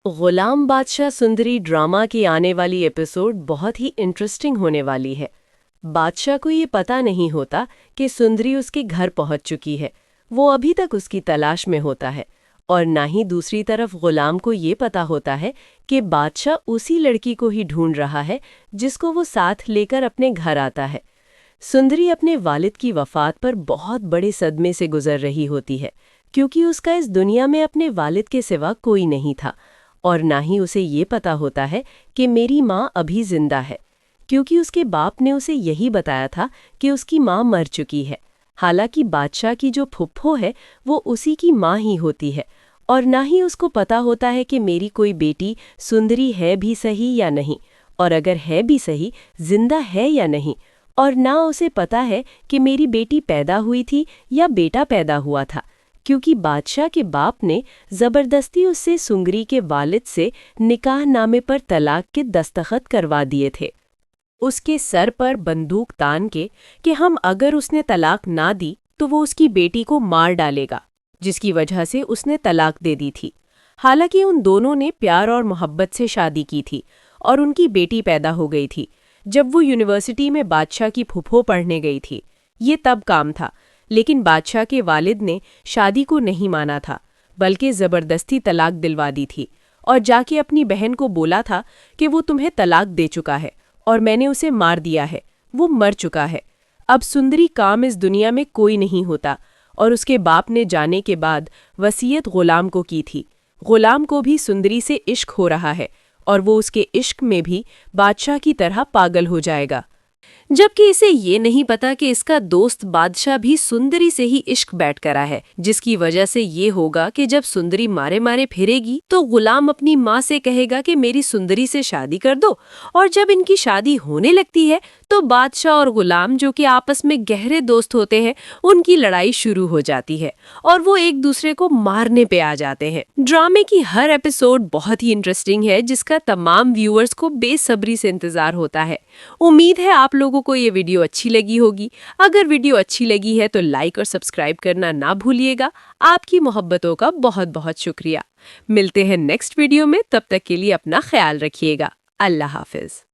غلام بادشاہ سندری ڈرامہ کی آنے والی ایپیسوڈ بہت ہی انٹرسٹنگ ہونے والی ہے۔ بادشاہ کو یہ پتہ نہیں ہوتا کہ سندری اس کے گھر پہنچ چکی ہے، وہ ابھی تک اس کی تلاش میں ہوتا ہے، اور نہ ہی دوسری طرف غلام کو یہ پتہ ہوتا ہے کہ بادشاہ اسی لڑکی کو ہی ڈھونڈ رہا ہے جس کو وہ ساتھ لے کر اپنے گھر آتا ہے۔ سندری اپنے والد کی وفات پر بہت بڑے صدمے سے گزر رہی ہوتی ہے، کیونکہ اس کا اس دنیا میں اپنے والد کے سوا کوئی نہیں تھا، اور نہ ہی اسے یہ پتا ہوتا ہے کہ میری ماں ابھی زندہ ہے، کیونکہ اس کے باپ نے اسے یہی بتایا تھا کہ اس کی ماں مر چکی ہے۔ حالانکہ بادشاہ کی جو پھپھو ہے وہ اسی کی ماں ہی ہوتی ہے، اور نہ ہی اس کو پتا ہوتا ہے کہ میری کوئی بیٹی سندری ہے بھی صحیح یا نہیں، اور اگر ہے بھی صحیح زندہ ہے یا نہیں، اور نہ اسے پتا ہے کہ میری بیٹی پیدا ہوئی تھی یا بیٹا پیدا ہوا تھا، کیونکہ بادشاہ کے باپ نے زبردستی اس سے سنگری کے والد سے نکاح نامے پر طلاق کے دستخط کروا دیے تھے، اس کے سر پر بندوق تان کے کہ ہم اگر اس نے طلاق نہ دی تو وہ اس کی بیٹی کو مار ڈالے گا، جس کی وجہ سے اس نے طلاق دے دی تھی۔ حالانکہ ان دونوں نے پیار اور محبت سے شادی کی تھی اور ان کی بیٹی پیدا ہو گئی تھی جب وہ یونیورسٹی میں بادشاہ کی پھپھو پڑھنے گئی تھی۔ یہ تب کام تھا، لیکن بادشاہ کے والد نے شادی کو نہیں مانا تھا، بلکہ زبردستی طلاق دلوا دی تھی، اور جا کے اپنی بہن کو بولا تھا کہ وہ تمہیں طلاق دے چکا ہے اور میں نے اسے مار دیا ہے، وہ مر چکا ہے۔ اب سندری کام اس دنیا میں کوئی نہیں ہوتا، اور اس کے باپ نے جانے کے بعد وصیت غلام کو کی تھی۔ غلام کو بھی سندری سے عشق ہو رہا ہے، اور وہ اس کے عشق میں بھی بادشاہ کی طرح پاگل ہو جائے گا، جبکہ اسے یہ نہیں پتا کہ اس کا دوست بادشاہ بھی سندری سے ہی عشق بیٹھ کرا ہے، جس کی وجہ سے یہ ہوگا کہ جب سندری مارے مارے پھرے گی تو غلام اپنی ماں سے کہے گا کہ میری سندری سے شادی کر دو، اور جب ان کی شادی ہونے لگتی ہے تو بادشاہ اور غلام، جو کہ آپس میں گہرے دوست ہوتے ہیں، ان کی لڑائی شروع ہو جاتی ہے اور وہ ایک دوسرے کو مارنے پہ آ جاتے ہیں۔ ڈرامے کی ہر ایپیسوڈ بہت ہی انٹرسٹنگ ہے، جس کا تمام ویورز کو بے صبری سے انتظار ہوتا ہے۔ امید ہے آپ لوگوں کو یہ ویڈیو اچھی لگی ہوگی۔ اگر ویڈیو اچھی لگی ہے تو لائک اور سبسکرائب کرنا نہ بھولیے گا۔ آپ کی محبتوں کا بہت بہت شکریہ۔ ملتے ہیں نیکسٹ ویڈیو میں، تب تک کے لیے اپنا خیال رکھیے گا۔ اللہ حافظ۔